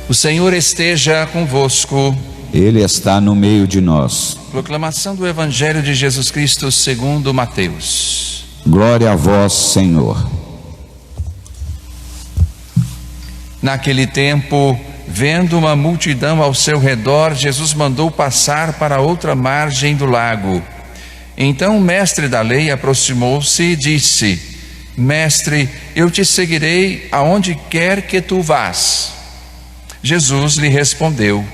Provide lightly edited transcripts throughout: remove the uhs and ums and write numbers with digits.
O Senhor esteja convosco. Ele está no meio de nós. Proclamação do Evangelho de Jesus Cristo segundo Mateus. Glória a vós, Senhor. Naquele tempo, vendo uma multidão ao seu redor, Jesus mandou passar para outra margem do lago. Então o mestre da lei aproximou-se e disse: Mestre, eu te seguirei aonde quer que tu vás. Jesus lhe respondeu: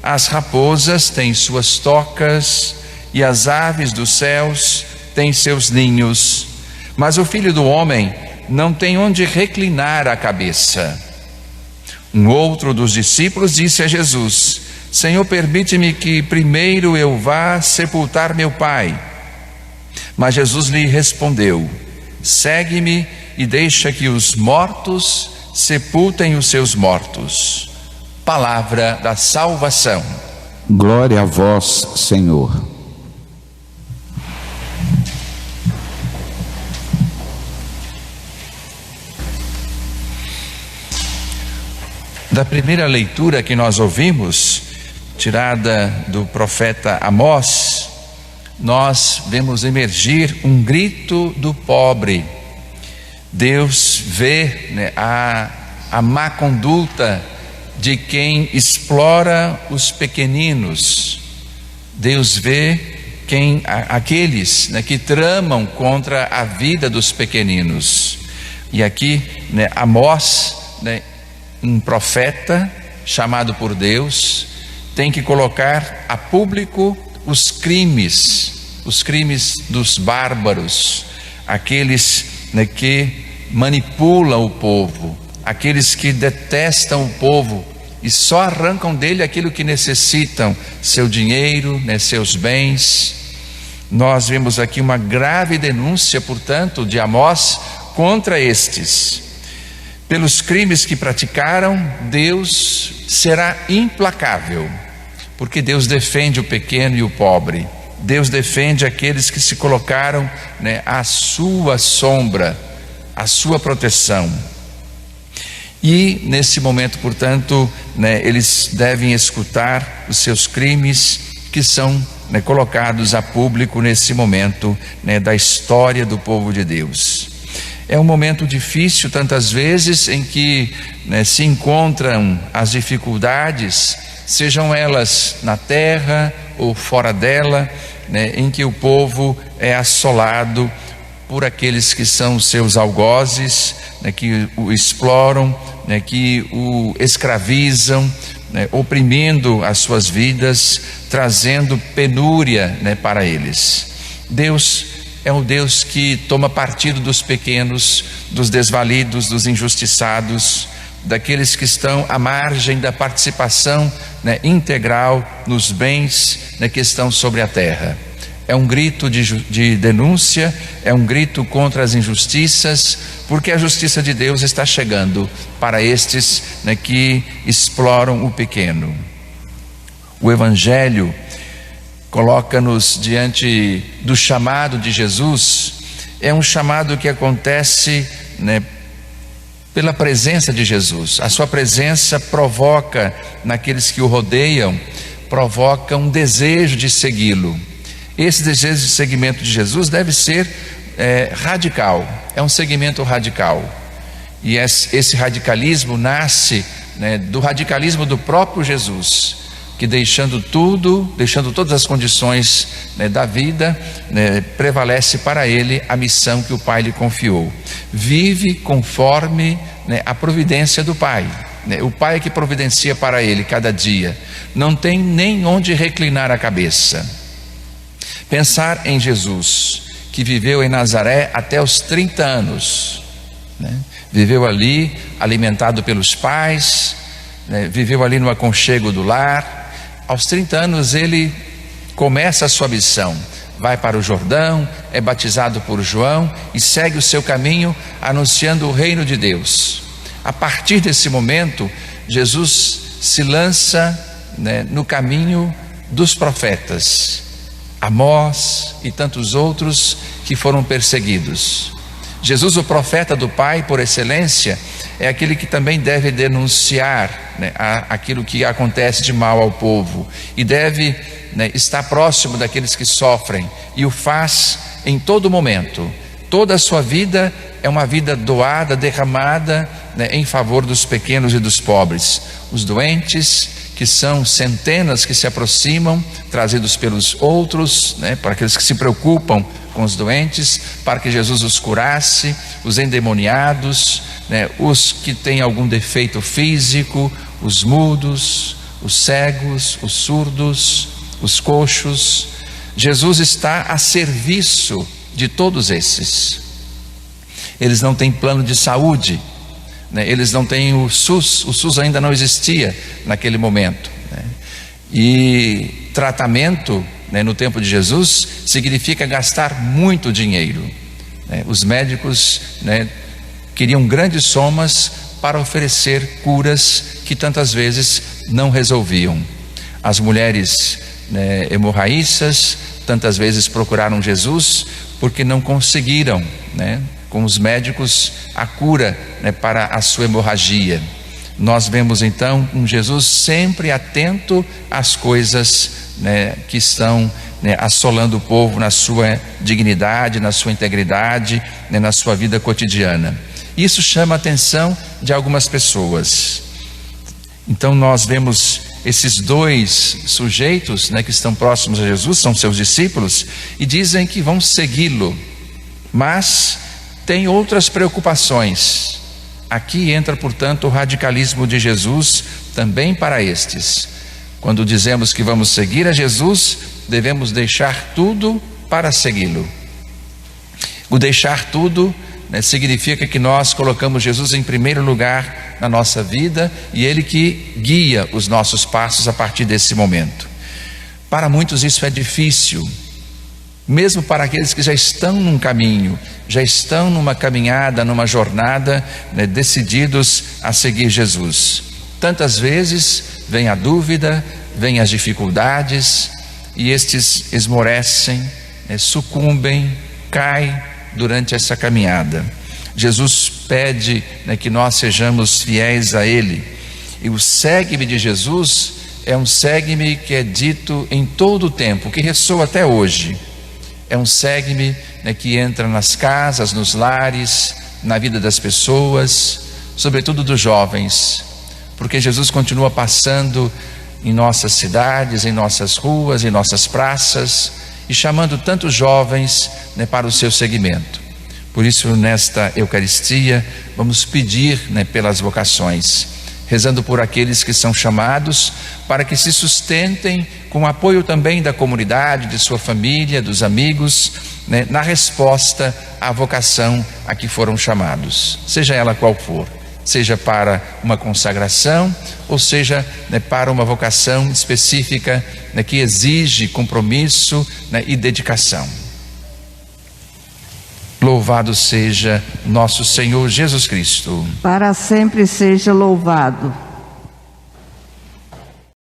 As raposas têm suas tocas e as aves dos céus têm seus ninhos, mas o Filho do Homem não tem onde reclinar a cabeça. Um outro dos discípulos disse a Jesus: Senhor, permite-me que primeiro eu vá sepultar meu pai. Mas Jesus lhe respondeu: Segue-me e deixa que os mortos sepultem os seus mortos. Palavra da salvação. Glória a vós, Senhor. Da primeira leitura que nós ouvimos, tirada do profeta Amós, nós vemos emergir um grito do pobre. Deus vê a má conduta de quem explora os pequeninos. Deus vê aqueles que tramam contra a vida dos pequeninos. E aqui Amós, um profeta chamado por Deus, tem que colocar a público os crimes dos bárbaros, aqueles que manipulam o povo, aqueles que detestam o povo e só arrancam dele aquilo que necessitam, seu dinheiro, seus bens. Nós vemos aqui uma grave denúncia, portanto, de Amós contra estes. Pelos crimes que praticaram, Deus será implacável, porque Deus defende o pequeno e o pobre. Deus defende aqueles que se colocaram à sua sombra, à sua proteção. E nesse momento, portanto, eles devem escutar os seus crimes que são colocados a público nesse momento da história do povo de Deus. É um momento difícil tantas vezes em que se encontram as dificuldades, sejam elas na terra ou fora dela, em que o povo é assolado por aqueles que são seus algozes, que o exploram, que o escravizam, oprimindo as suas vidas, trazendo penúria para eles. Deus é o Deus que toma partido dos pequenos, dos desvalidos, dos injustiçados, daqueles que estão à margem da participação integral nos bens que estão sobre a terra. É um grito de denúncia, é um grito contra as injustiças, porque a justiça de Deus está chegando para estes que exploram o pequeno. O Evangelho coloca-nos diante do chamado de Jesus. É um chamado que acontece pela presença de Jesus. A sua presença provoca naqueles que o rodeiam, provoca um desejo de segui-lo. Esse desejo de seguimento de Jesus deve ser radical, é um seguimento radical. E esse radicalismo nasce do radicalismo do próprio Jesus, que deixando todas as condições da vida, prevalece para ele a missão que o Pai lhe confiou. Vive conforme a providência do Pai. O Pai é que providencia para ele cada dia. Não tem nem onde reclinar a cabeça. Pensar em Jesus, que viveu em Nazaré até os 30 anos, viveu ali alimentado pelos pais, viveu ali no aconchego do lar. Aos 30 anos ele começa a sua missão, vai para o Jordão, é batizado por João e segue o seu caminho anunciando o reino de Deus. A partir desse momento, Jesus se lança no caminho dos profetas, Amós e tantos outros que foram perseguidos. Jesus, o profeta do Pai por excelência, é aquele que também deve denunciar, né, aquilo que acontece de mal ao povo e deve, né, estar próximo daqueles que sofrem, e o faz em todo momento. Toda a sua vida é uma vida doada, derramada, né, em favor dos pequenos e dos pobres. Os doentes, que são centenas que se aproximam, trazidos pelos outros, né, para aqueles que se preocupam com os doentes, para que Jesus os curasse, os endemoniados, né, os que têm algum defeito físico, os mudos, os cegos, os surdos, os coxos. Jesus está a serviço de todos esses. Eles não têm plano de saúde, né? Eles não têm o SUS ainda não existia naquele momento, né? E tratamento, né, no tempo de Jesus significa gastar muito dinheiro, né? Os médicos, né, queriam grandes somas para oferecer curas que tantas vezes não resolviam. As mulheres, né, hemorraíças tantas vezes procuraram Jesus porque não conseguiram, né, com os médicos, a cura, né, para a sua hemorragia. Nós vemos então um Jesus sempre atento às coisas, né, que estão, né, assolando o povo na sua dignidade, na sua integridade, né, na sua vida cotidiana. Isso chama a atenção de algumas pessoas. Então nós vemos esses dois sujeitos, né, que estão próximos a Jesus, são seus discípulos, e dizem que vão segui-lo, mas tem outras preocupações. Aqui entra, portanto, o radicalismo de Jesus também para estes. Quando dizemos que vamos seguir a Jesus, devemos deixar tudo para segui-lo. O deixar tudo, né, significa que nós colocamos Jesus em primeiro lugar na nossa vida e Ele que guia os nossos passos a partir desse momento. Para muitos isso é difícil, mesmo para aqueles que já estão num caminho, já estão numa caminhada, numa jornada, né, decididos a seguir Jesus. Tantas vezes vem a dúvida, vem as dificuldades, e estes esmorecem, né, sucumbem, caem durante essa caminhada. Jesus pede, né, que nós sejamos fiéis a Ele, e o segue-me de Jesus é um segue-me que é dito em todo o tempo, que ressoa até hoje. É um segue-me, né, que entra nas casas, nos lares, na vida das pessoas, sobretudo dos jovens, porque Jesus continua passando em nossas cidades, em nossas ruas, em nossas praças, e chamando tantos jovens, né, para o seu seguimento. Por isso, nesta Eucaristia, vamos pedir, né, pelas vocações, rezando por aqueles que são chamados, para que se sustentem com o apoio também da comunidade, de sua família, dos amigos, né, na resposta à vocação a que foram chamados, seja ela qual for, seja para uma consagração, ou seja, né, para uma vocação específica, né, que exige compromisso, né, e dedicação. Louvado seja nosso Senhor Jesus Cristo. Para sempre seja louvado.